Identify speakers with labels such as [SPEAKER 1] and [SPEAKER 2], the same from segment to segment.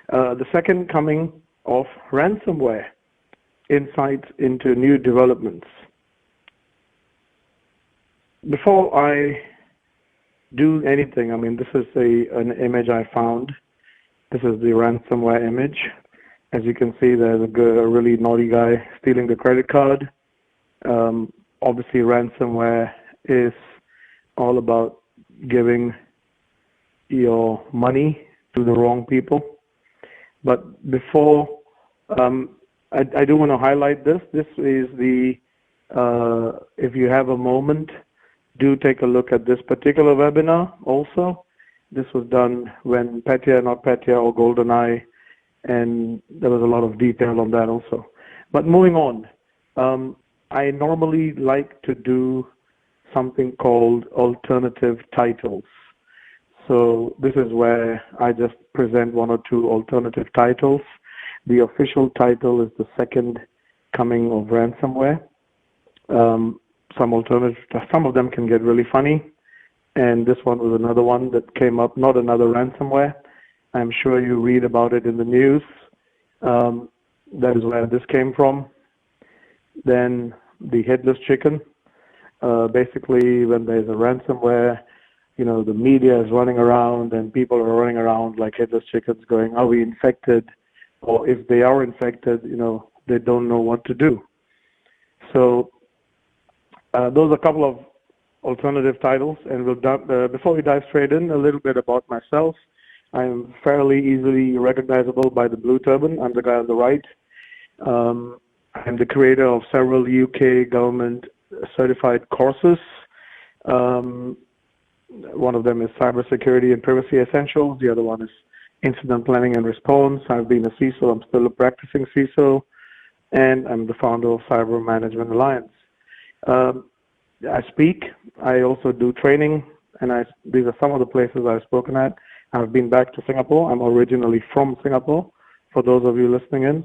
[SPEAKER 1] The second coming of ransomware, insights into new developments. Before I do anything, I mean, this is an image I found. This is the ransomware image. As you can see, there's a really naughty guy stealing the credit card. Obviously, ransomware is all about giving your money to the wrong people. But before, I do want to highlight this. This is if you have a moment, do take a look at this particular webinar also. This was done when Petya, notPetya, or Goldeneye, and there was a lot of detail on that also. But moving on, I normally like to do something called alternative titles. So this is where I just present one or two alternative titles. The official title is the second coming of ransomware. Some of them can get really funny, and this one was another one that came up, not another ransomware. I'm sure you read about it in the news. That is where this came from. Then the headless chicken. Basically, when there's a ransomware, the media is running around and people are running around like headless chickens going, are we infected? Or if they are infected, they don't know what to do. So those are a couple of alternative titles. And before we dive straight in, a little bit about myself. I'm fairly easily recognizable by the blue turban. I'm the guy on the right. I'm the creator of several UK government certified courses. One of them is Cybersecurity and Privacy Essentials. The other one is Incident Planning and Response. I've been a CISO. I'm still a practicing CISO. And I'm the founder of Cyber Management Alliance. I speak. I also do training. And these are some of the places I've spoken at. I've been back to Singapore. I'm originally from Singapore, for those of you listening in.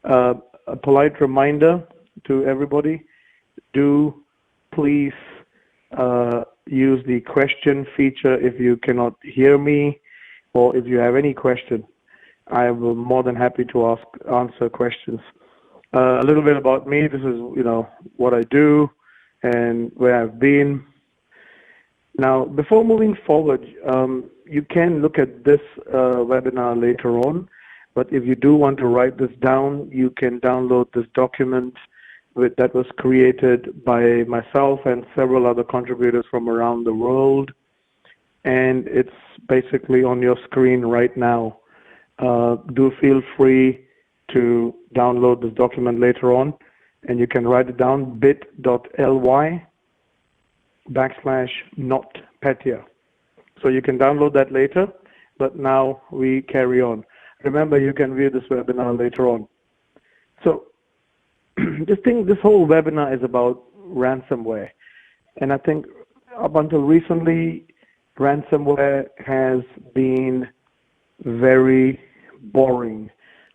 [SPEAKER 1] A polite reminder to everybody, do please use the question feature if you cannot hear me, or if you have any question. I am more than happy to answer questions. A little bit about me. This is what I do and where I've been. Now, before moving forward, you can look at this webinar later on, but if you do want to write this down, you can download this document that was created by myself and several other contributors from around the world, and it's basically on your screen right now. Do feel free to download this document later on, and you can write it down, bit.ly/notPetya. So you can download that later, but now we carry on. Remember, you can view this webinar later on. So this whole webinar is about ransomware. And I think up until recently, ransomware has been very boring.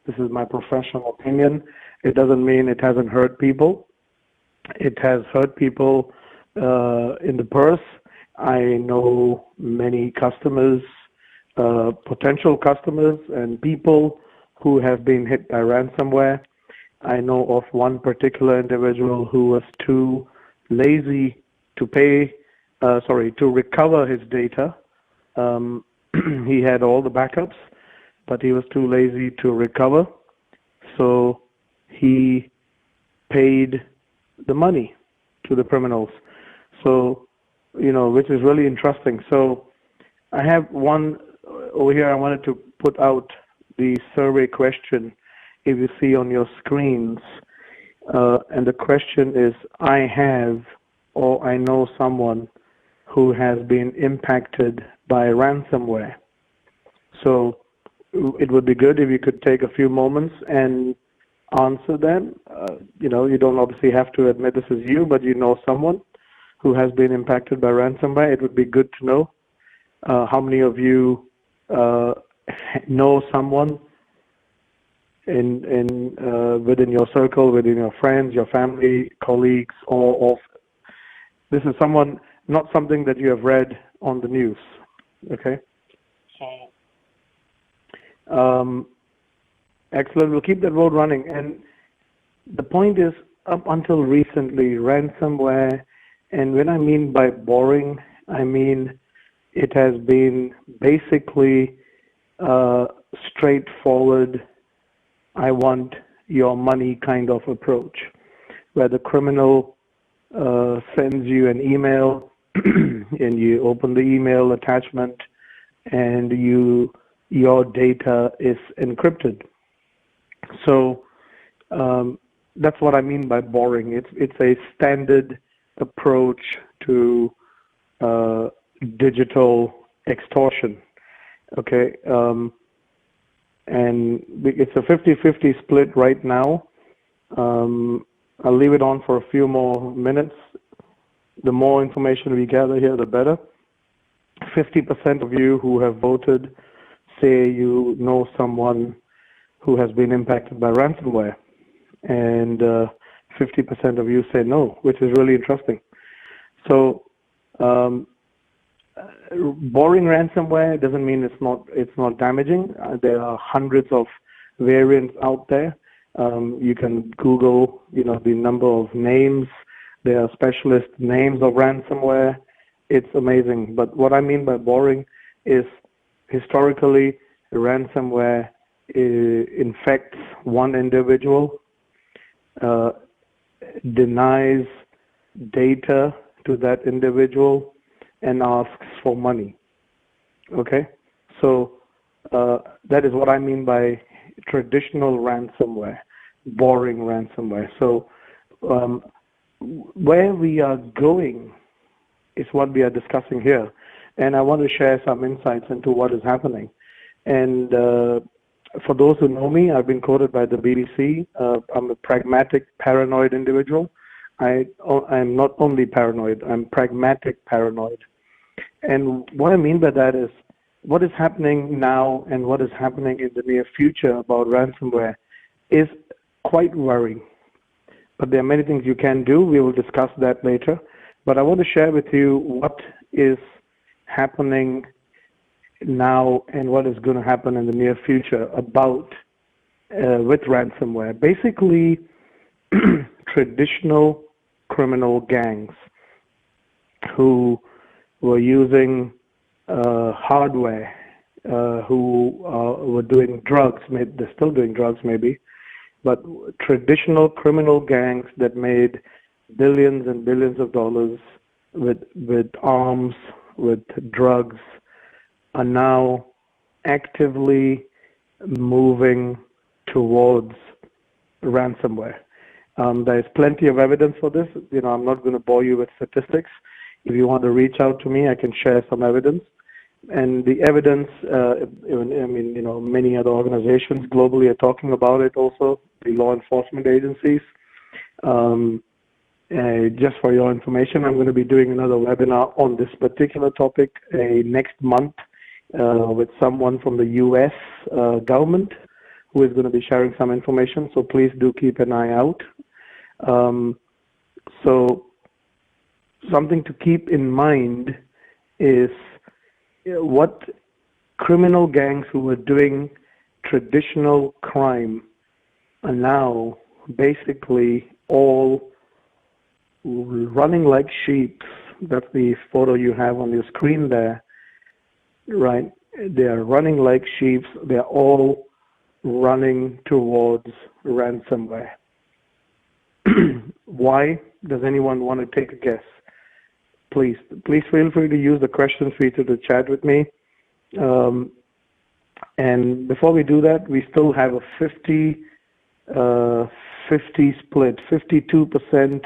[SPEAKER 1] This is my professional opinion. It doesn't mean it hasn't hurt people. It has hurt people in the purse. I know many customers, potential customers, and people who have been hit by ransomware. I know of one particular individual who was too lazy to recover his data. He had all the backups, but he was too lazy to recover. So he paid the money to the criminals. So, which is really interesting. So I have one over here. I wanted to put out the survey question, if you see on your screens. And the question is, I have or I know someone who has been impacted by ransomware. So it would be good if you could take a few moments and answer them. You don't obviously have to admit this is you, but you know someone who has been impacted by ransomware. It would be good to know how many of you know someone within your circle, within your friends, your family, colleagues, or this is not something that you have read on the news. Okay. Excellent. We'll keep that road running. And the point is, up until recently, ransomware, and when I mean by boring, I mean it has been basically straightforward, I want your money kind of approach, where the criminal sends you an email and you open the email attachment and your data is encrypted. So that's what I mean by boring. It's a standard approach to digital extortion. Okay, and it's a 50-50 split right now. I'll leave it on for a few more minutes. The more information we gather here, the better. 50% of you who have voted say you know someone who has been impacted by ransomware, and 50% of you say no, which is really interesting. So boring ransomware doesn't mean it's not damaging. There are hundreds of variants out there. You can Google, the number of names. There are specialist names of ransomware. It's amazing. But what I mean by boring is historically ransomware infects one individual, denies data to that individual, and asks for money. Okay? So that is what I mean by traditional ransomware, boring ransomware. So where we are going is what we are discussing here. And I want to share some insights into what is happening. And for those who know me, I've been quoted by the BBC. I'm a pragmatic, paranoid individual. I'm not only paranoid, I'm pragmatic paranoid. And what I mean by that is what is happening now and what is happening in the near future about ransomware is quite worrying. But there are many things you can do. We will discuss that later. But I want to share with you what is happening now and what is going to happen in the near future about with ransomware. Basically, traditional criminal gangs who were using hardware, who were doing drugs, they're still doing drugs maybe, but traditional criminal gangs that made billions and billions of dollars with arms, with drugs, are now actively moving towards ransomware. There is plenty of evidence for this. I'm not going to bore you with statistics. If you want to reach out to me, I can share some evidence. And the evidence, many other organizations globally are talking about it also, the law enforcement agencies. Just for your information, I'm going to be doing another webinar on this particular topic next month with someone from the U.S. government who is going to be sharing some information. So please do keep an eye out. So something to keep in mind is what criminal gangs who were doing traditional crime are now basically all running like sheep. That's the photo you have on your screen there, right? They are running like sheep. They're all running towards ransomware. Why? Does anyone want to take a guess? Please feel free to use the question feature to chat with me. And before we do that, we still have a 50 split. 52%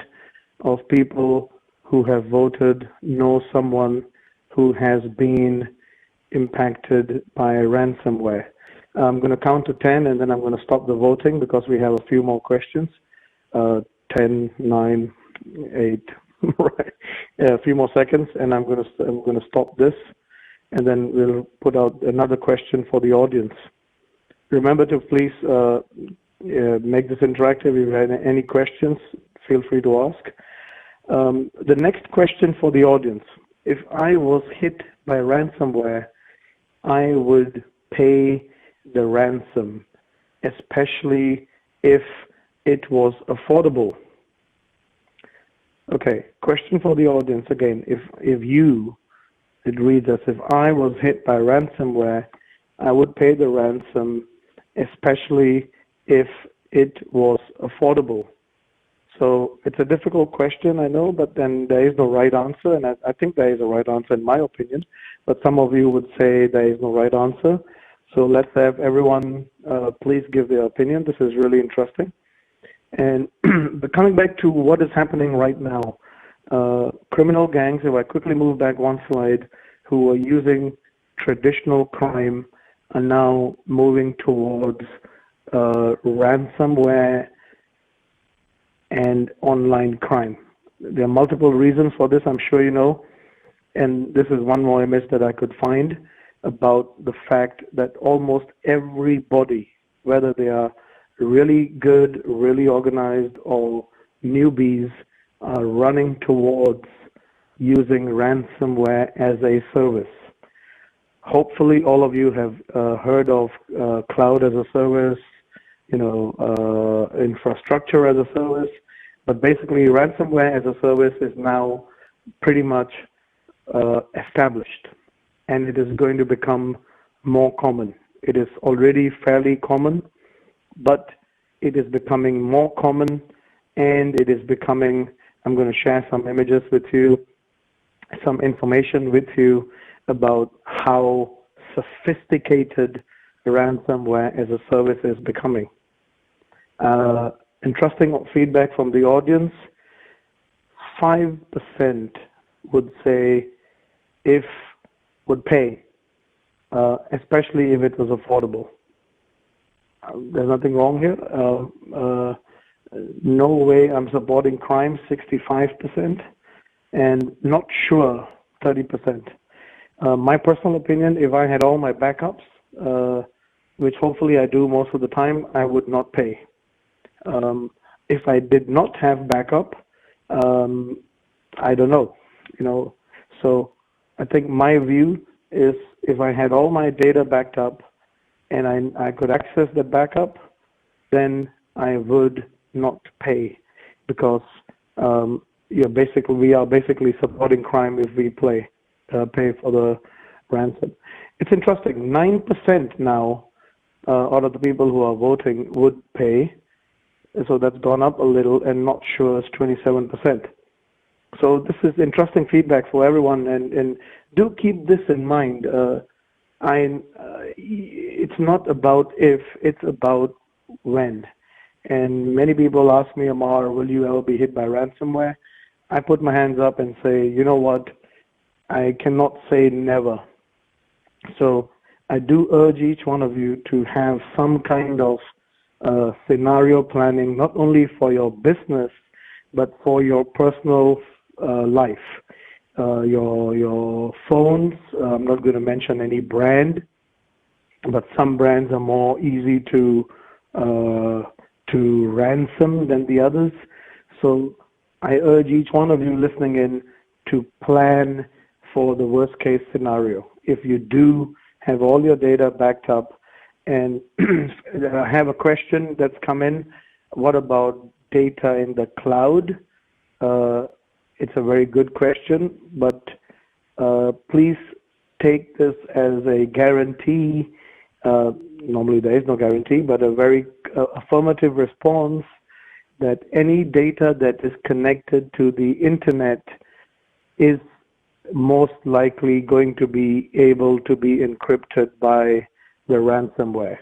[SPEAKER 1] of people who have voted know someone who has been impacted by ransomware. I'm going to count to 10 and then I'm going to stop the voting because we have a few more questions. 10, 9, 8, right? A few more seconds, and I'm going to stop this, and then we'll put out another question for the audience. Remember to please make this interactive. If you have any questions, feel free to ask. The next question for the audience: if I was hit by ransomware, I would pay the ransom. especially if it was affordable. Okay, question for the audience again. If you, it reads as, if I was hit by ransomware, I would pay the ransom, especially if it was affordable. So it's a difficult question, I know, but then there is no right answer, and I think there is a right answer in my opinion, but some of you would say there is no right answer. So let's have everyone please give their opinion. This is really interesting. And but coming back to what is happening right now, criminal gangs, if I quickly move back one slide, who are using traditional crime are now moving towards ransomware and online crime. There are multiple reasons for this, I'm sure you know, and this is one more image that I could find about the fact that almost everybody, whether they are really good, really organized, or newbies, are running towards using ransomware as a service. Hopefully all of you have heard of cloud as a service, infrastructure as a service, but basically ransomware as a service is now pretty much established, and it is going to become more common. It is already fairly common, but it is becoming more common, and it is becoming, I'm going to share some images with you, some information with you about how sophisticated ransomware as a service is becoming. Interesting feedback from the audience. 5% would say would pay, especially if it was affordable. There's nothing wrong here. No way I'm supporting crime, 65%, and not sure, 30%. My personal opinion, if I had all my backups, which hopefully I do most of the time, I would not pay. If I did not have backup, I don't know, So I think my view is if I had all my data backed up and I could access the backup, then I would not pay, because we are basically supporting crime if we pay for the ransom. It's interesting. 9% now out of the people who are voting would pay. So that's gone up a little, and not sure is 27%. So this is interesting feedback for everyone, and do keep this in mind. It's not about if, it's about when. And many people ask me, Amar, will you ever be hit by ransomware? I put my hands up and say, you know what? I cannot say never. So I do urge each one of you to have some kind of scenario planning, not only for your business, but for your personal life. Your phones, I'm not going to mention any brand, but some brands are more easy to ransom than the others. So I urge each one of you listening in to plan for the worst case scenario. If you do have all your data backed up, and I have a question that's come in, what about data in the cloud? It's a very good question, but please take this as a guarantee. Normally there is no guarantee, but a very affirmative response that any data that is connected to the internet is most likely going to be able to be encrypted by the ransomware.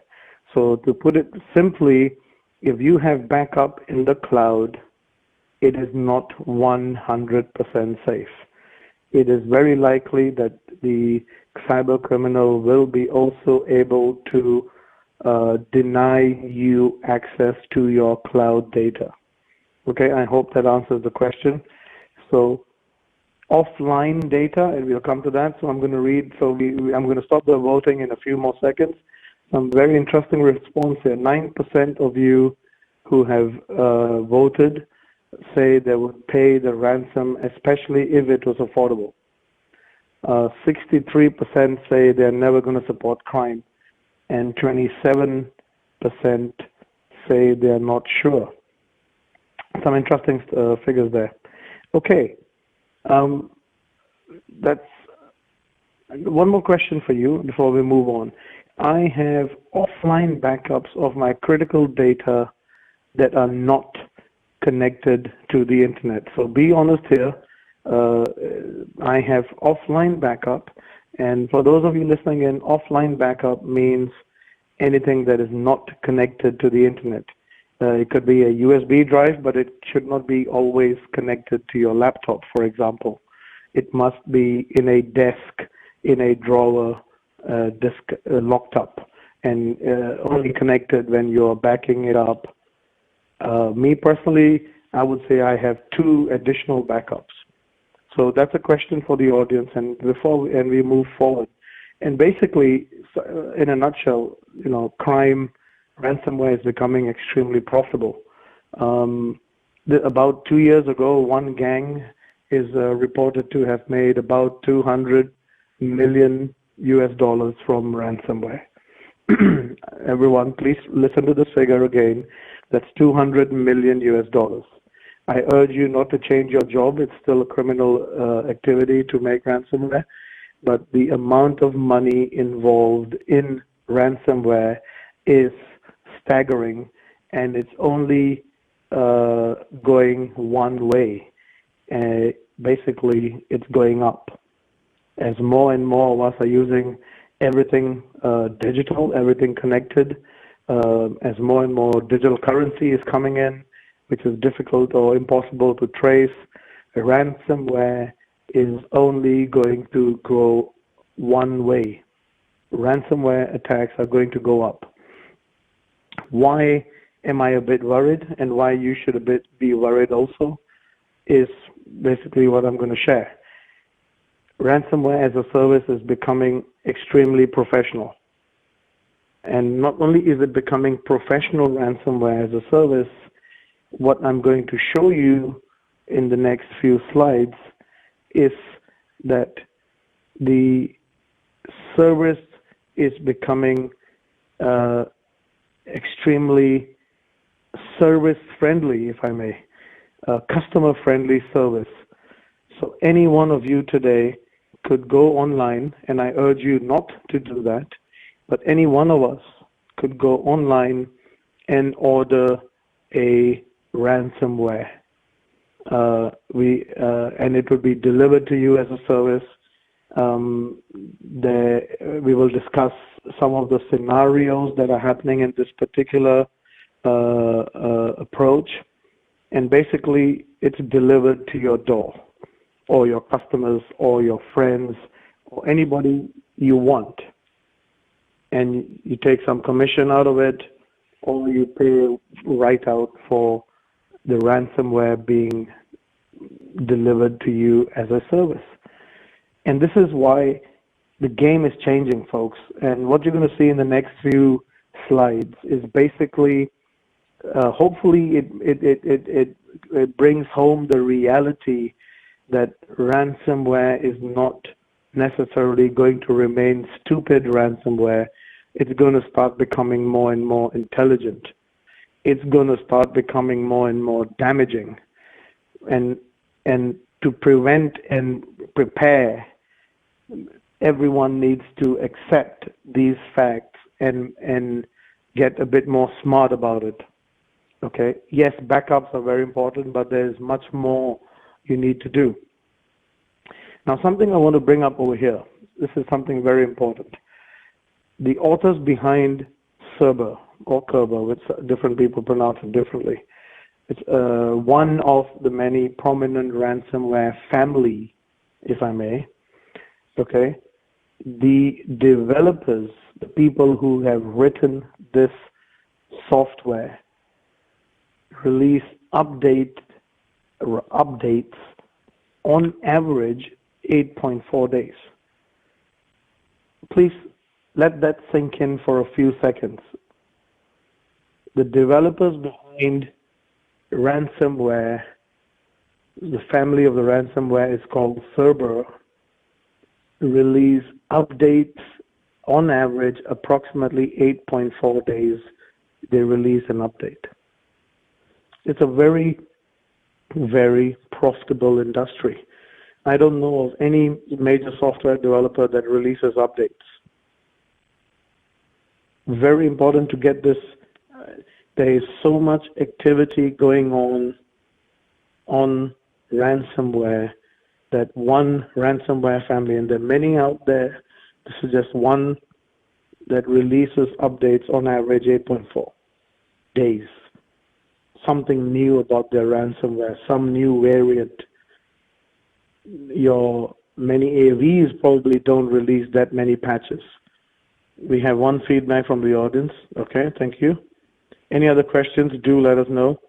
[SPEAKER 1] So to put it simply, if you have backup in the cloud, it is not 100% safe. It is very likely that the cyber criminal will be also able to deny you access to your cloud data. Okay, I hope that answers the question. So offline data, and we'll come to that. So I'm going to read. I'm going to stop the voting in a few more seconds. Some very interesting response here. 9% of you who have voted say they would pay the ransom, especially if it was affordable. 63% say they're never going to support crime, and 27% say they are not sure. Some interesting figures there. Okay, that's one more question for you before we move on. I have offline backups of my critical data that are not connected to the internet. So be honest here. I have offline backup, and for those of you listening in, offline backup means anything that is not connected to the internet. It could be a USB drive, but it should not be always connected to your laptop, for example. It must be in a desk, in a drawer, disk locked up, and only connected when you're backing it up. Me personally, I would say I have 2 additional backups. So that's a question for the audience, and we move forward. And basically, in a nutshell, crime, ransomware is becoming extremely profitable. About 2 years ago, one gang is reported to have made about $200 million from ransomware. Everyone, please listen to this figure again. That's $200 million. I urge you not to change your job. It's still a criminal activity to make ransomware, but the amount of money involved in ransomware is staggering, and it's only going one way. Basically, it's going up. As more and more of us are using everything digital, everything connected, as more and more digital currency is coming in, which is difficult or impossible to trace, ransomware is only going to go one way. Ransomware attacks are going to go up. Why am I a bit worried, and why you should be worried also, is basically what I'm going to share. Ransomware as a service is becoming extremely professional. And not only is it becoming professional ransomware as a service, what I'm going to show you in the next few slides is that the service is becoming extremely service-friendly, if I may, customer-friendly service. So any one of you today could go online, and I urge you not to do that, but any one of us could go online and order a ransomware. And it would be delivered to you as a service. We will discuss some of the scenarios that are happening in this particular approach. And basically, it's delivered to your door, or your customers, or your friends, or anybody you want. And you take some commission out of it, or you pay right out for the ransomware being delivered to you as a service. And this is why the game is changing, folks. And what you're going to see in the next few slides is basically, hopefully it brings home the reality that ransomware is not necessarily going to remain stupid ransomware. It's going to start becoming more and more intelligent. It's going to start becoming more and more damaging. And to prevent and prepare, everyone needs to accept these facts and get a bit more smart about it. Okay? Yes, backups are very important, but there's much more you need to do. Now, something I want to bring up over here. This is something very important. The authors behind Cerber, or Kerber, which different people pronounce it differently. It's one of the many prominent ransomware family, if I may. Okay? The developers, the people who have written this software, release updates on average 8.4 days. Please let that sink in for a few seconds. The developers behind ransomware, the family of the ransomware is called Cerber, release updates on average approximately 8.4 days they release an update. It's a very, very profitable industry. I don't know of any major software developer that releases updates. Very important to get this. There is so much activity going on ransomware, that one ransomware family, and there are many out there, this is just one that releases updates on average 8.4 days. Something new about their ransomware, some new variant. Your many AVs probably don't release that many patches. We have one feedback from the audience. Okay, thank you. Any other questions, do let us know.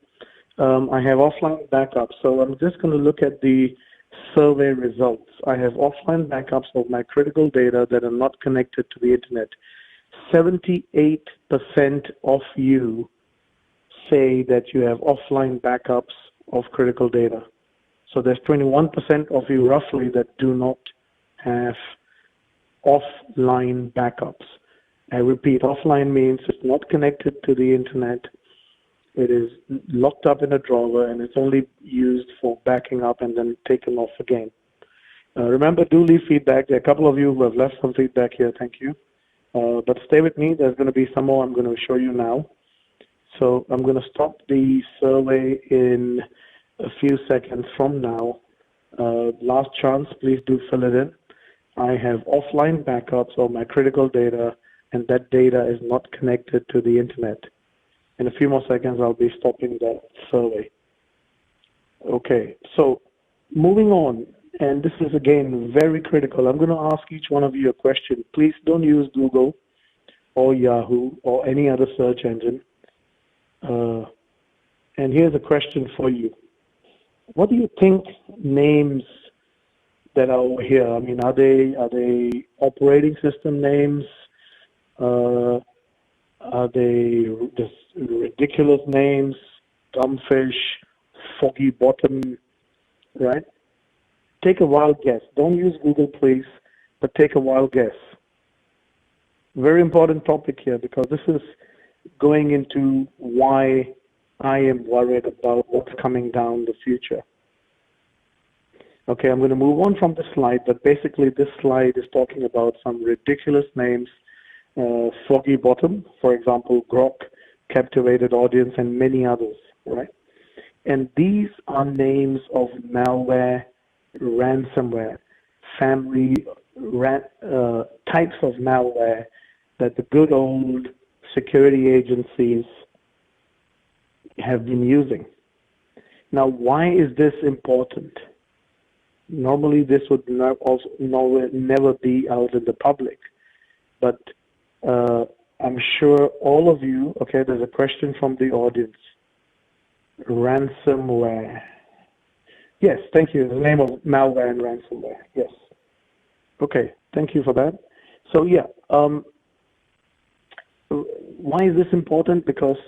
[SPEAKER 1] I have offline backups, so I'm just going to look at the survey results. I have offline backups of my critical data that are not connected to the internet. 78% of you say that you have offline backups of critical data. So there's 21% of you roughly that do not have offline backups. I repeat, offline means it's not connected to the internet. It is locked up in a drawer and it's only used for backing up and then taken off again. Remember, do leave feedback. There are a couple of you who have left some feedback here. Thank you. But stay with me. There's going to be some more I'm going to show you now. So I'm going to stop the survey in a few seconds from now. Last chance, please do fill it in. I have offline backups of my critical data, and that data is not connected to the internet. In a few more seconds, I'll be stopping that survey. Okay, so moving on, and this is again very critical. I'm going to ask each one of you a question. Please don't use Google or Yahoo or any other search engine. And here's a question for you. What do you think names that are over here? I mean, are they operating system names? Are they just ridiculous names? Dumbfish, foggy bottom, right? Take a wild guess. Don't use Google, please, but take a wild guess. Very important topic here, because this is going into why I am worried about what's coming down the future. Okay, I'm going to move on from this slide, but basically this slide is talking about some ridiculous names. Foggy bottom, for example, Grok, captivated audience, and many others, right? And these are names of malware, ransomware, family types of malware that the good old security agencies have been using. Now, why is this important? Normally, this would never be out in the public, but I'm sure all of you, okay, there's a question from the audience. Ransomware. Yes, thank you. The name of malware and ransomware. Yes. Okay, thank you for that. So yeah, why is this important? Because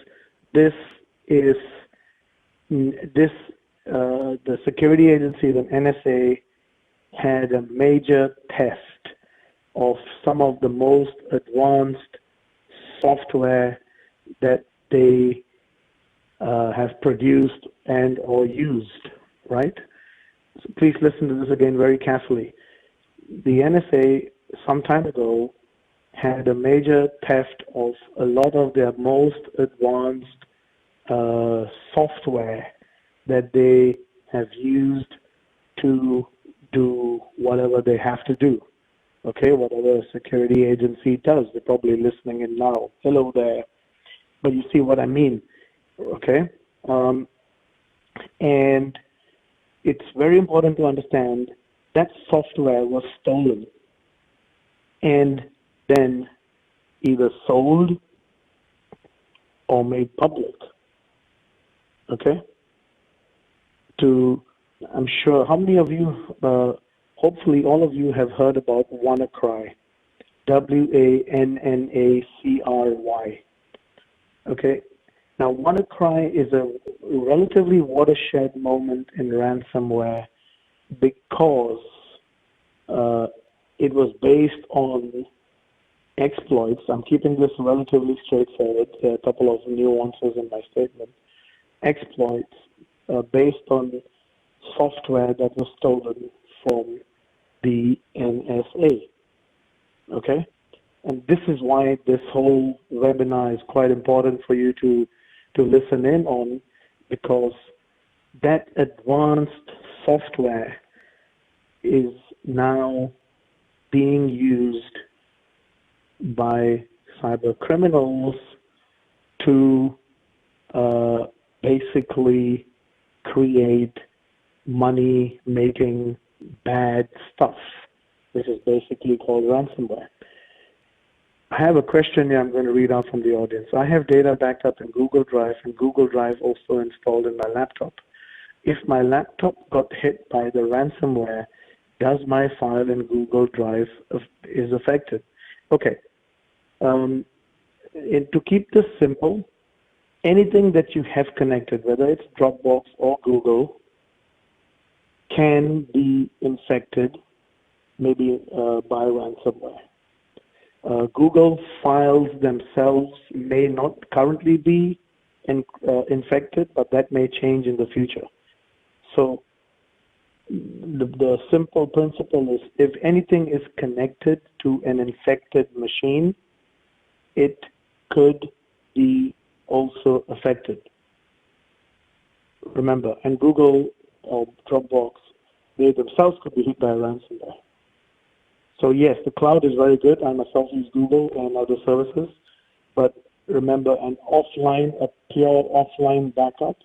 [SPEAKER 1] this is the security agency, the NSA, had a major test of some of the most advanced software that they have produced and or used, right? So please listen to this again very carefully. The NSA some time ago had a major theft of a lot of their most advanced software that they have used to do whatever they have to do. Okay, whatever a security agency does. They're probably listening in now. Hello there. But you see what I mean, okay? And it's very important to understand that software was stolen and then either sold or made public, okay? I'm sure, how many of you, hopefully all of you have heard about WannaCry, WANNACRY, okay? Now, WannaCry is a relatively watershed moment in ransomware because it was based on exploits. I'm keeping this relatively straightforward. There are a couple of nuances in my statement. Exploits based on software that was stolen from the NSA. Okay? And this is why this whole webinar is quite important for you to listen in on, because that advanced software is now being used by cyber criminals to basically create money-making bad stuff, which is basically called ransomware. I have a question here I'm going to read out from the audience. I have data backed up in Google Drive, and Google Drive also installed in my laptop. If my laptop got hit by the ransomware, does my file in Google Drive is affected? Okay. To keep this simple, anything that you have connected, whether it's Dropbox or Google, can be infected, maybe by ransomware. Google files themselves may not currently be infected, but that may change in the future. So the simple principle is, if anything is connected to an infected machine, it could be also affected. Remember, and Google or Dropbox, they themselves could be hit by a ransomware. So yes, the cloud is very good. I myself use Google and other services, but remember, a pure offline backup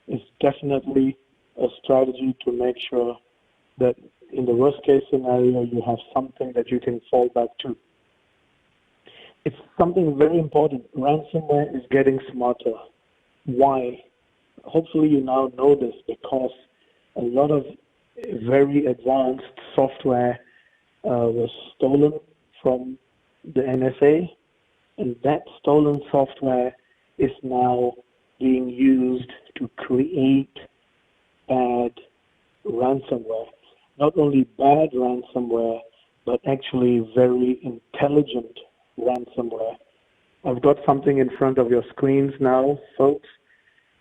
[SPEAKER 1] is definitely a strategy to make sure that in the worst case scenario, you have something that you can fall back to. It's something very important. Ransomware is getting smarter. Why? Hopefully you now know this, because a lot of very advanced software was stolen from the NSA, and that stolen software is now being used to create bad ransomware. Not only bad ransomware, but actually very intelligent ransomware. I've got something in front of your screens now, folks,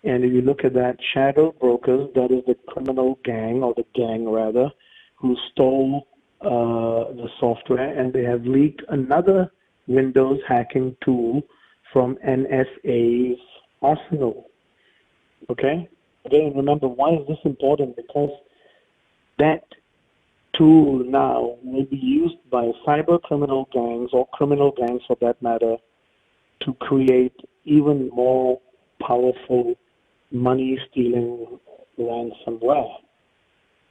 [SPEAKER 1] and if you look at that, shadow brokers, that is the criminal gang, or the gang rather, who stole the software, and they have leaked another Windows hacking tool from NSA's arsenal. Okay? Again, remember, why is this important? Because that tool now may be used by cyber criminal gangs, or criminal gangs for that matter, to create even more powerful money-stealing ransomware.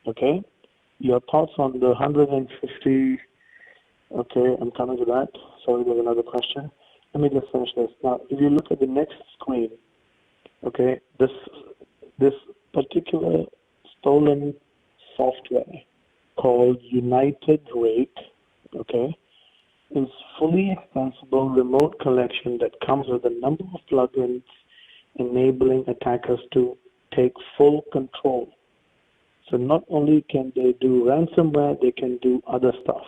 [SPEAKER 1] Okay? Your thoughts on the 150? Okay, I'm coming to that. Sorry, there's another question. Let me just finish this. Now, if you look at the next screen, okay, this particular stolen software called United Rake, okay, is fully extensible remote collection that comes with a number of plugins enabling attackers to take full control. So not only can they do ransomware, they can do other stuff.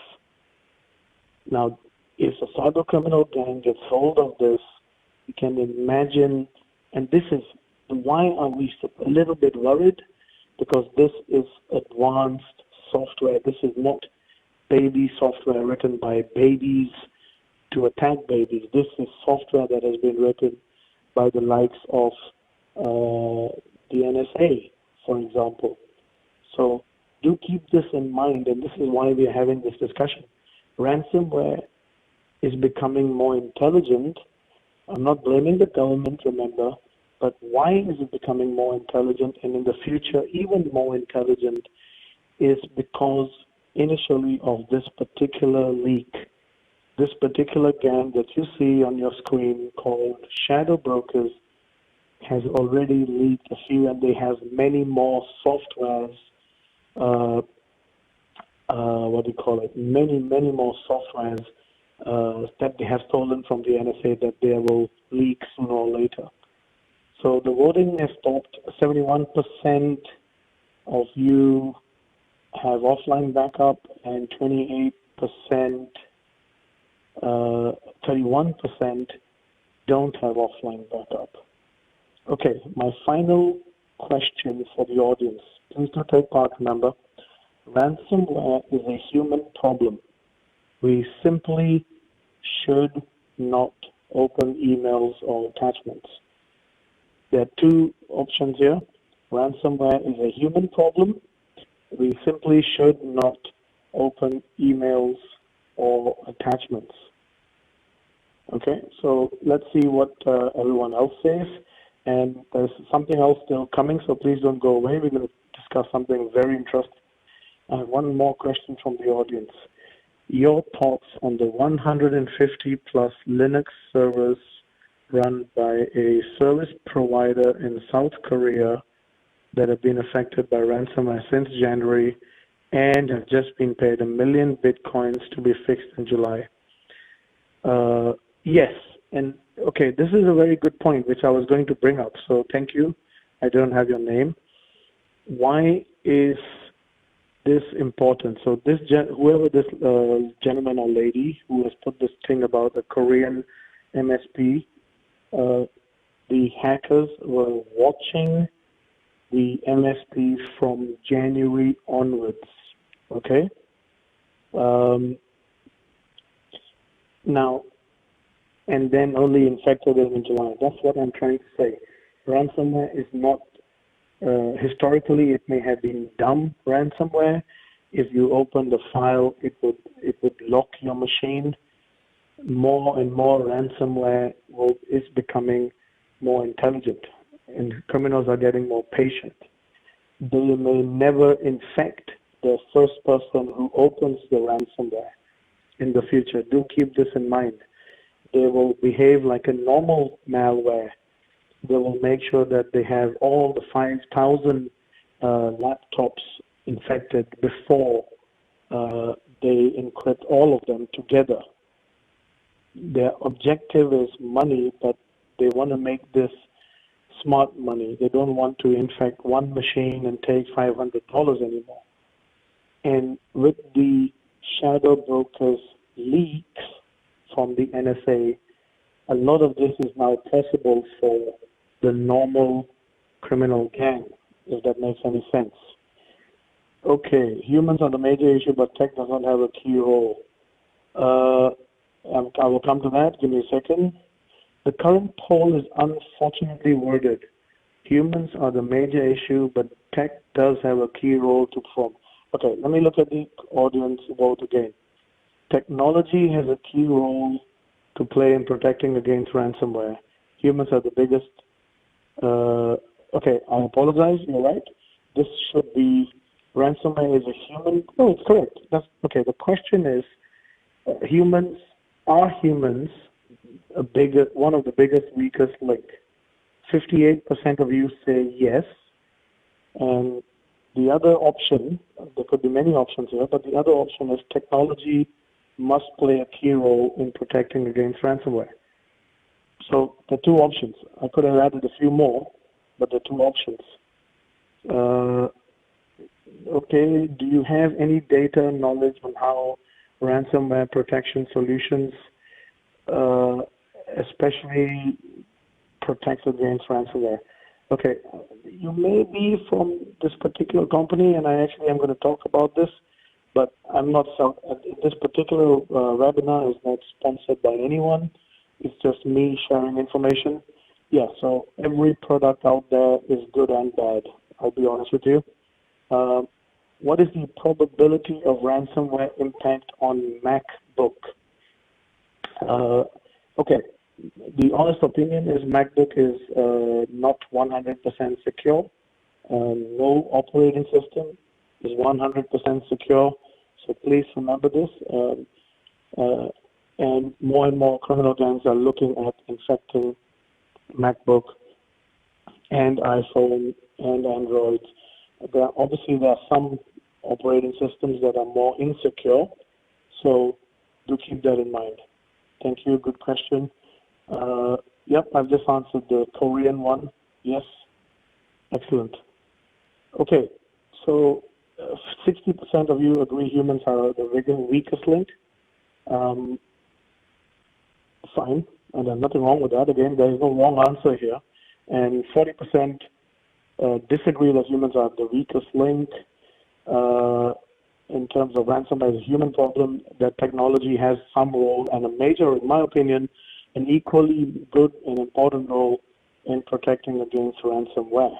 [SPEAKER 1] Now, if a cyber criminal gang gets hold of this, you can imagine, and this is why are we a little bit worried? Because this is advanced software. This is not baby software written by babies to attack babies. This is software that has been written by the likes of the NSA, for example. So do keep this in mind, and this is why we are having this discussion. Ransomware is becoming more intelligent. I'm not blaming the government, remember, but why is it becoming more intelligent, and in the future even more intelligent, is because initially of this particular leak. This particular gang that you see on your screen called Shadow Brokers has already leaked a few, and they have many more softwares, many more softwares that they have stolen from the NSA that they will leak sooner or later. So the voting has stopped. 71% of you have offline backup, and 28% 31% don't have offline backup. Okay, my final question for the audience. Please do take part, remember. Ransomware is a human problem. We simply should not open emails or attachments. There are two options here. Ransomware is a human problem. We simply should not open emails or attachments. Okay, so let's see what everyone else says. And there's something else still coming, so please don't go away. We're going to discuss something very interesting. I have one more question from the audience. Your thoughts on the 150 plus Linux servers run by a service provider in South Korea that have been affected by ransomware since January and have just been paid 1 million bitcoins to be fixed in July. Yes, and okay, this is a very good point which I was going to bring up, so thank you. I don't have your name. Why is this important? So this whoever this gentleman or lady who has put this thing about the Korean MSP, the hackers were watching the MSP from January onwards, okay? Now, and then only infected them in July. That's what I'm trying to say. Ransomware is not, historically it may have been dumb ransomware. If you open the file, it would lock your machine. More and more ransomware is becoming more intelligent, and criminals are getting more patient. They may never infect the first person who opens the ransomware in the future. Do keep this in mind. They will behave like a normal malware. They will make sure that they have all the 5,000 laptops infected before they encrypt all of them together. Their objective is money, but they want to make this smart money. They don't want to infect one machine and take $500 anymore. And with the shadow brokers leaks from the NSA, a lot of this is now possible for the normal criminal gang, if that makes any sense. Okay, humans are the major issue, but tech does not have a key role. I will come to that. Give me a second. The current poll is unfortunately worded. Humans are the major issue, but tech does have a key role to perform. Okay, let me look at the audience vote again. Technology has a key role to play in protecting against ransomware. Humans are the biggest. Okay, I apologize. You're right. This should be ransomware is a human. No, it's correct. That's okay. The question is, humans are humans one of the biggest weakest link? 58% of you say yes, and the other option, there could be many options here, but the other option is technology must play a key role in protecting against ransomware. So the two options. I could have added a few more, but the two options. Okay, do you have any data knowledge on how ransomware protection solutions especially protects against ransomware? Okay, you may be from this particular company, and I actually am going to talk about this, but I'm not. This particular webinar is not sponsored by anyone. It's just me sharing information. Yeah, so every product out there is good and bad. I'll be honest with you. What is the probability of ransomware impact on MacBook? Okay, the honest opinion is MacBook is not 100% secure. No operating system is 100% secure. So please remember this. And more criminal gangs are looking at infecting MacBook and iPhone and Android. Obviously, there are some operating systems that are more insecure. So do keep that in mind. Thank you. Good question. Yep, I've just answered the Korean one. Yes. Excellent. Okay, so 60% of you agree humans are the weakest link. fine, and there's nothing wrong with that. Again, there is no wrong answer here. And 40% disagree that humans are the weakest link. In terms of ransomware as a human problem, that technology has some role, and a major, in my opinion, an equally good and important role in protecting against ransomware.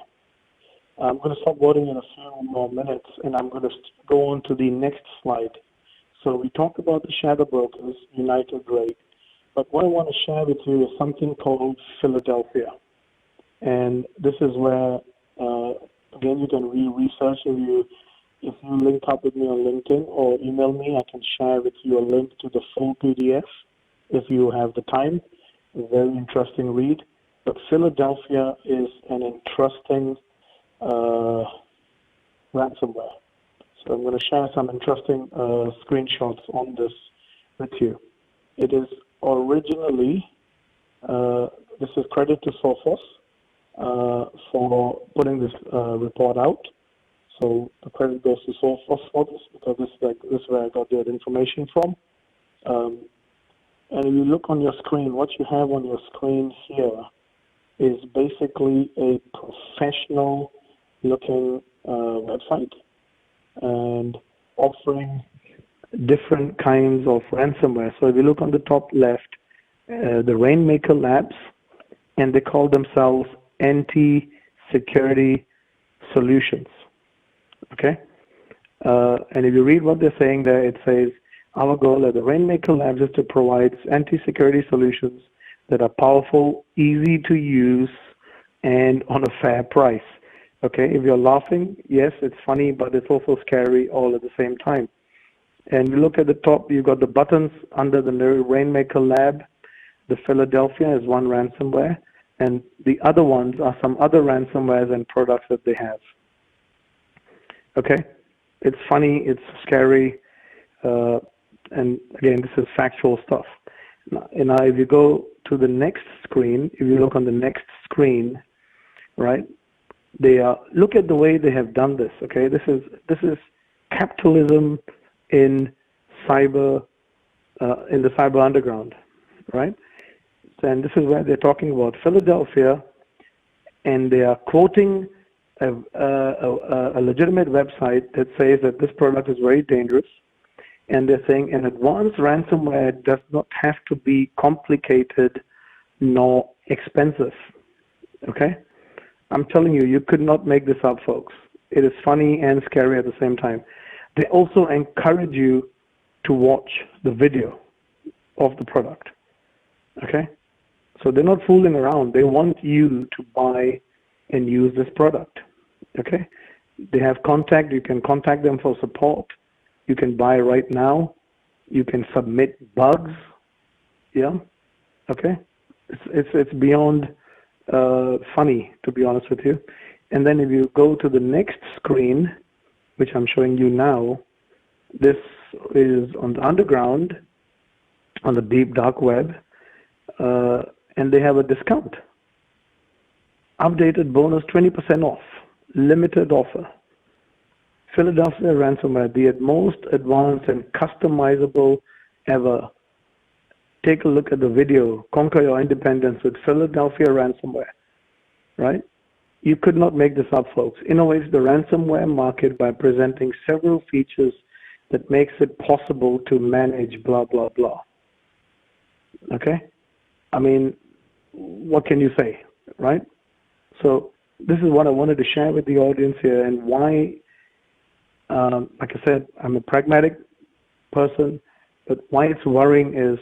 [SPEAKER 1] I'm going to stop wording in a few more minutes, and I'm going to go on to the next slide. So we talked about the shadow brokers, United, great. But what I want to share with you is something called Philadelphia. And this is where, again, you can research if you link up with me on LinkedIn or email me, I can share with you a link to the full PDF if you have the time. A very interesting read. But Philadelphia is an interesting ransomware. So I'm going to share some interesting screenshots on this with you. It is originally, this is credit to Sophos for putting this report out. So the credit goes to Sophos for this, because this is where I got that information from. And if you look on your screen, what you have on your screen here is basically a professional looking website and offering different kinds of ransomware. So if you look on the top left, the Rainmaker Labs, and they call themselves anti-security solutions. Okay? And if you read what they're saying there, it says, our goal at the Rainmaker Labs is to provide anti-security solutions that are powerful, easy to use, and on a fair price. Okay, if you're laughing, yes, it's funny, but it's also scary all at the same time. And you look at the top, you've got the buttons under the Rainmaker Lab. The Philadelphia is one ransomware, and the other ones are some other ransomwares and products that they have. Okay, it's funny, it's scary, and again, this is factual stuff. Now, if you go to the next screen, if you look on the next screen, right, look at the way they have done this. Okay, this is capitalism in cyber, in the cyber underground, right? And this is where they're talking about Philadelphia, and they are quoting a legitimate website that says that this product is very dangerous, and they're saying an advanced ransomware does not have to be complicated nor expensive. Okay, I'm telling you, you could not make this up, folks. It is funny and scary at the same time. They also encourage you to watch the video of the product. Okay, so they're not fooling around. They want you to buy and use this product. Okay, they have contact. You can contact them for support. You can buy right now. You can submit bugs. Yeah. Okay. It's beyond funny, to be honest with you. And then if you go to the next screen, which I'm showing you now, this is on the underground, on the deep dark web, and they have a discount. Updated bonus 20% off, limited offer. Philadelphia ransomware, the most advanced and customizable ever. Take a look at the video, Conquer Your Independence with Philadelphia ransomware, right? You could not make this up, folks. Innovates the ransomware market by presenting several features that makes it possible to manage blah, blah, blah. Okay? I mean, what can you say, right? So this is what I wanted to share with the audience here, and why, like I said, I'm a pragmatic person, but why it's worrying is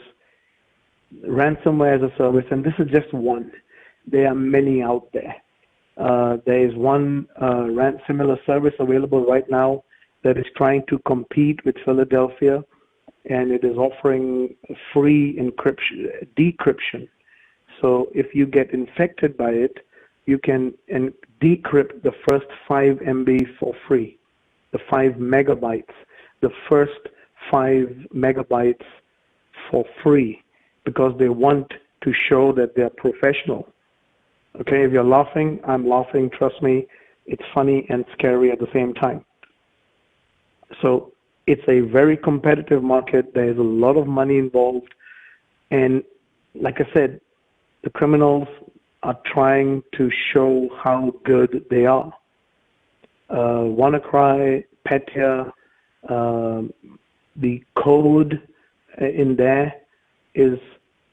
[SPEAKER 1] ransomware as a service, and this is just one. There are many out there. There is one similar service available right now that is trying to compete with Philadelphia, and it is offering free decryption. So if you get infected by it, you can decrypt the first 5 MB for free, the 5 megabytes, the first 5 megabytes for free, because they want to show that they're professional. Okay, if you're laughing, I'm laughing, trust me, it's funny and scary at the same time. So it's a very competitive market, there's a lot of money involved, and like I said, the criminals are trying to show how good they are. WannaCry, Petya, the code in there is,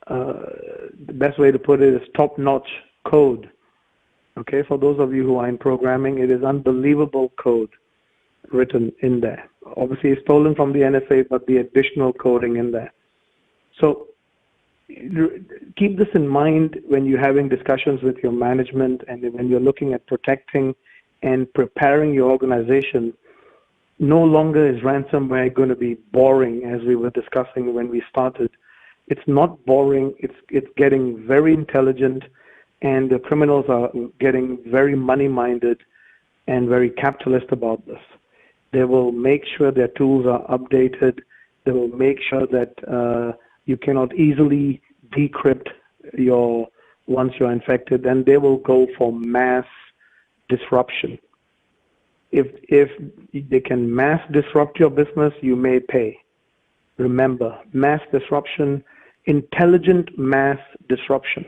[SPEAKER 1] the best way to put it is top-notch code. Okay, for those of you who are in programming, it is unbelievable code written in there. Obviously, it's stolen from the NSA, but the additional coding in there. So keep this in mind when you're having discussions with your management and when you're looking at protecting and preparing your organization. No longer is ransomware going to be boring, as we were discussing when we started. It's not boring. It's getting very intelligent, and the criminals are getting very money-minded and very capitalist about this. They will make sure their tools are updated. They will make sure that you cannot easily decrypt once you're infected, and they will go for mass disruption. If they can mass disrupt your business, you may pay. Remember, mass disruption, intelligent mass disruption.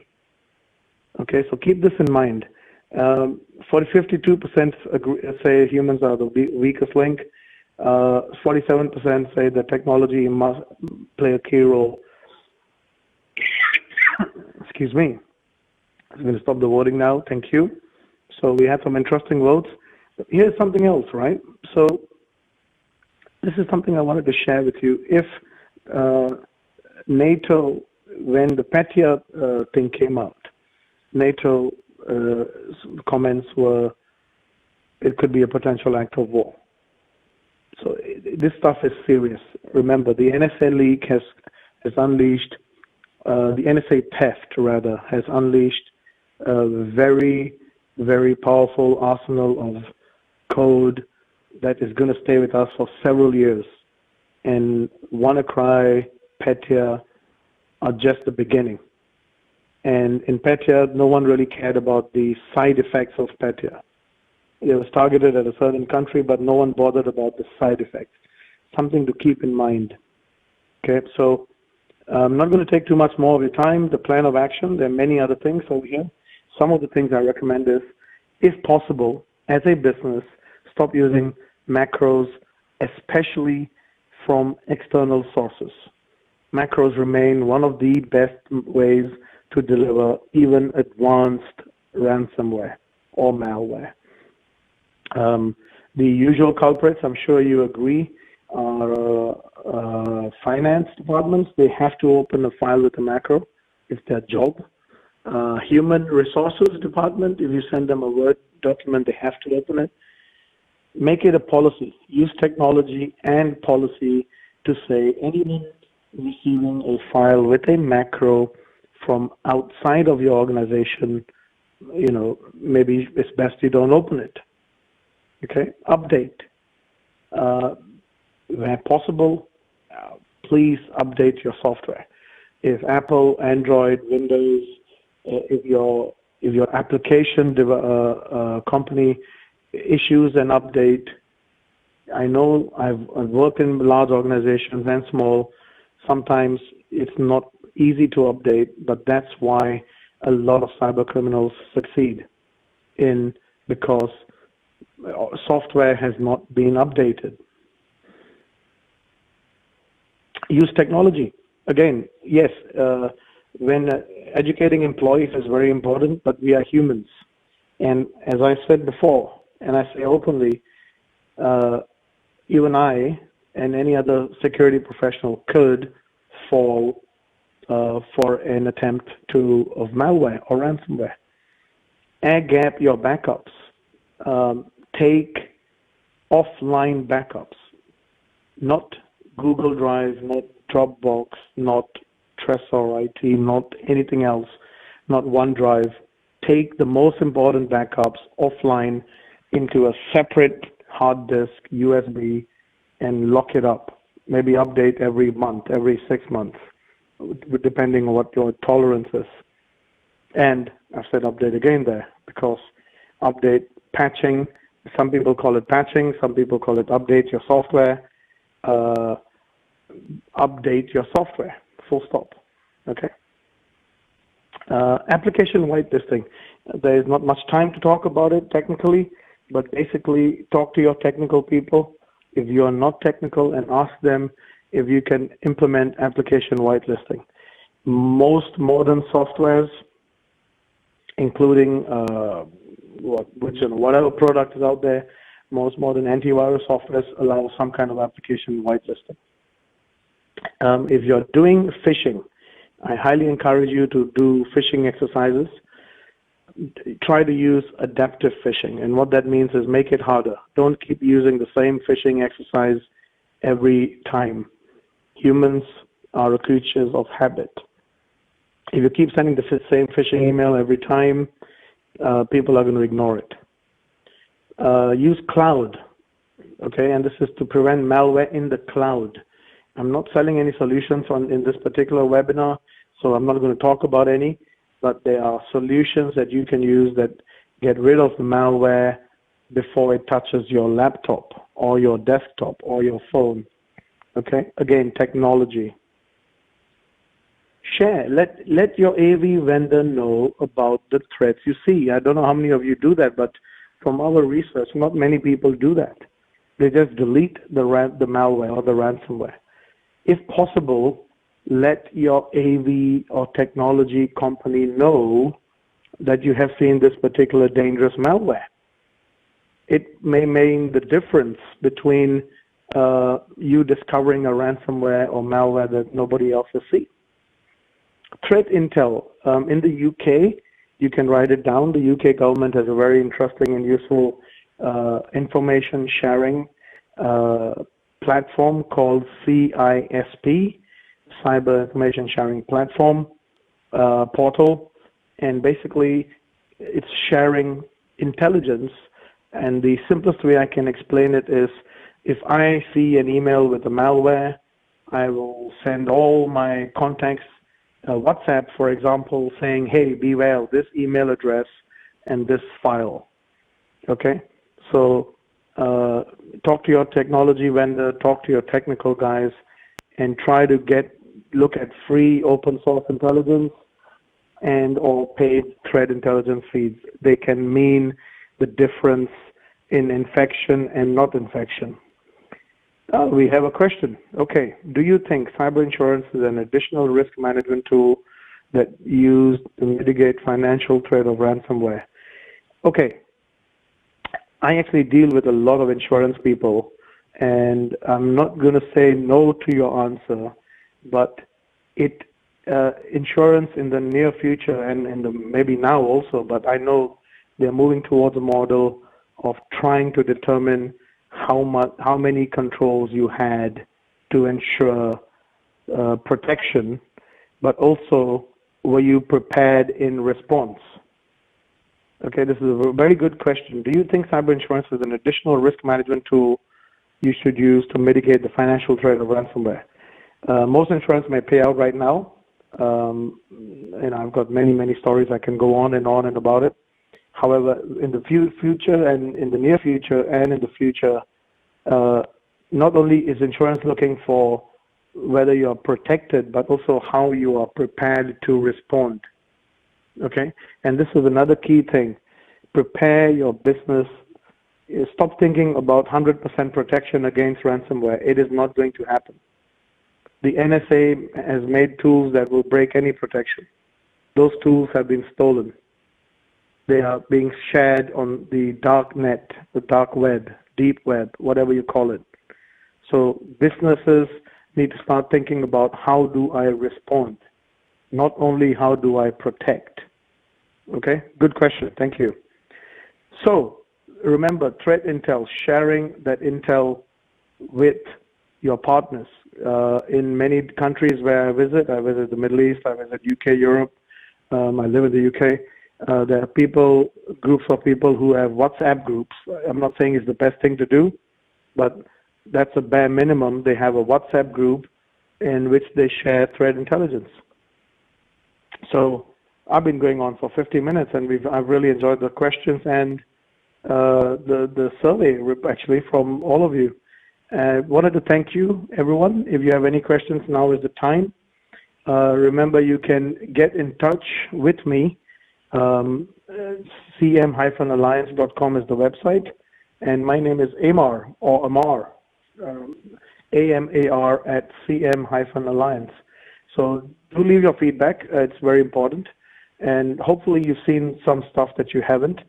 [SPEAKER 1] Okay, so keep this in mind. 52% say humans are the weakest link. 47% say that technology must play a key role. Excuse me. I'm going to stop the voting now. Thank you. So we had some interesting votes. Here's something else, right? So this is something I wanted to share with you. If NATO, when the Petya thing came out, NATO comments were, it could be a potential act of war. So this stuff is serious. Remember, the NSA leak has unleashed, the NSA theft rather, has unleashed a very, very powerful arsenal of code that is going to stay with us for several years. And WannaCry, Petya are just the beginning. And in Petya, no one really cared about the side effects of Petya. It was targeted at a certain country, but no one bothered about the side effects. Something to keep in mind. Okay, so I'm not going to take too much more of your time. The plan of action, there are many other things over here. Some of the things I recommend is, if possible, as a business, stop using macros, especially from external sources. Macros remain one of the best ways to deliver even advanced ransomware or malware. The usual culprits, I'm sure you agree, are finance departments. They have to open a file with a macro. It's their job. Human resources department, if you send them a Word document, they have to open it. Make it a policy. Use technology and policy to say anyone receiving a file with a macro from outside of your organization, you know, maybe it's best you don't open it. Okay, update. Where possible, please update your software. If Apple, Android, Windows, if your application company issues an update, I know I've worked in large organizations and small. Sometimes it's not easy to update, but that's why a lot of cyber criminals succeed because software has not been updated. Use technology. Again, yes, when educating employees is very important, but we are humans. And as I said before, and I say openly, you and I and any other security professional could fall for an attempt of malware or ransomware. Air gap your backups. Take offline backups, not Google Drive, not Dropbox, not Trezor IT, not anything else, not OneDrive. Take the most important backups offline into a separate hard disk, USB, and lock it up. Maybe update every month, every 6 months, depending on what your tolerance is. And I've said update again there, because update, patching, some people call it patching, some people call it update your software. Update your software, full stop. Okay. Application whitelisting. There is not much time to talk about it technically, but basically talk to your technical people if you are not technical and ask them if you can implement application whitelisting. Most modern softwares, including whatever product is out there, most modern antivirus softwares allow some kind of application whitelisting. If you're doing phishing, I highly encourage you to do phishing exercises. Try to use adaptive phishing, and what that means is make it harder. Don't keep using the same phishing exercise every time. Humans are creatures of habit. If you keep sending the same phishing email every time, people are going to ignore it. Use cloud, okay? And this is to prevent malware in the cloud. I'm not selling any solutions in this particular webinar, so I'm not going to talk about any, but there are solutions that you can use that get rid of the malware before it touches your laptop or your desktop or your phone, okay? Again, technology. Share, let your AV vendor know about the threats you see. I don't know how many of you do that, but from our research, not many people do that. They just delete the malware or the ransomware. If possible, let your AV or technology company know that you have seen this particular dangerous malware. It may mean the difference between you discovering a ransomware or malware that nobody else has seen. Threat intel. In the UK, you can write it down. The UK government has a very interesting and useful information sharing platform called CISP, Cyber Information Sharing Platform portal, and basically it's sharing intelligence. And the simplest way I can explain it is, if I see an email with a malware, I will send all my contacts WhatsApp, for example, saying, hey, beware of this email address and this file. Okay? So talk to your technology vendor, talk to your technical guys, and try to look at free open source intelligence and or paid threat intelligence feeds. They can mean the difference in infection and not infection. We have a question. Okay, do you think cyber insurance is an additional risk management tool that used to mitigate financial threat of ransomware? Okay, I actually deal with a lot of insurance people, and I'm not going to say no to your answer, but insurance in the near future and maybe now also, but I know they're moving towards a model of trying to determine how many controls you had to ensure protection, but also were you prepared in response? Okay, this is a very good question. Do you think cyber insurance is an additional risk management tool you should use to mitigate the financial threat of ransomware? Most insurance may pay out right now. And I've got many stories I can go on and about it. However, in the future and in the near future and in the future, not only is insurance looking for whether you are protected, but also how you are prepared to respond. Okay? And this is another key thing. Prepare your business. Stop thinking about 100% protection against ransomware. It is not going to happen. The NSA has made tools that will break any protection. Those tools have been stolen. They are being shared on the dark net, the dark web, deep web, whatever you call it. So businesses need to start thinking about how do I respond, not only how do I protect. Okay, good question, thank you. So remember, threat intel, sharing that intel with your partners. In many countries where I visit the Middle East, I visit UK, Europe, I live in the UK. There are groups of people who have WhatsApp groups. I'm not saying it's the best thing to do, but that's a bare minimum. They have a WhatsApp group in which they share threat intelligence. So I've been going on for 50 minutes, and I've really enjoyed the questions and the survey actually from all of you. Wanted to thank you, everyone. If you have any questions, now is the time. Remember, you can get in touch with me. cm-alliance.com is the website. And my name is Amar, or Amar, AMAR at cm-alliance. So do leave your feedback. It's very important. And hopefully you've seen some stuff that you haven't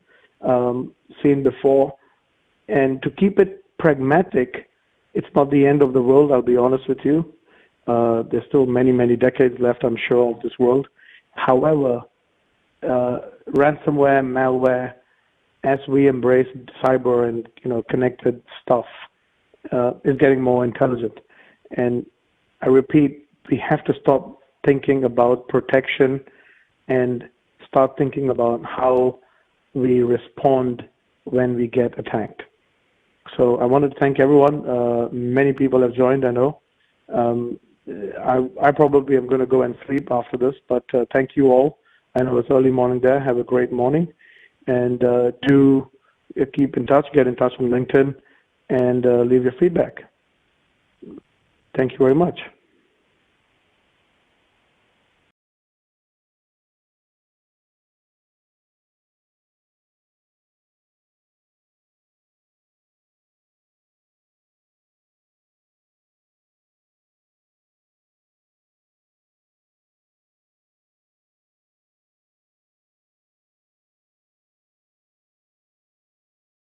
[SPEAKER 1] seen before. And to keep it pragmatic, it's not the end of the world, I'll be honest with you. There's still many, many decades left, I'm sure, of this world. However, ransomware, malware, as we embrace cyber and connected stuff, is getting more intelligent. And I repeat, we have to stop thinking about protection and start thinking about how we respond when we get attacked. So I wanted to thank everyone. Many people have joined, I know. I probably am going to go and sleep after this, but thank you all. I know it's early morning there. Have a great morning. And do keep in touch, get in touch on LinkedIn, and leave your feedback. Thank you very much.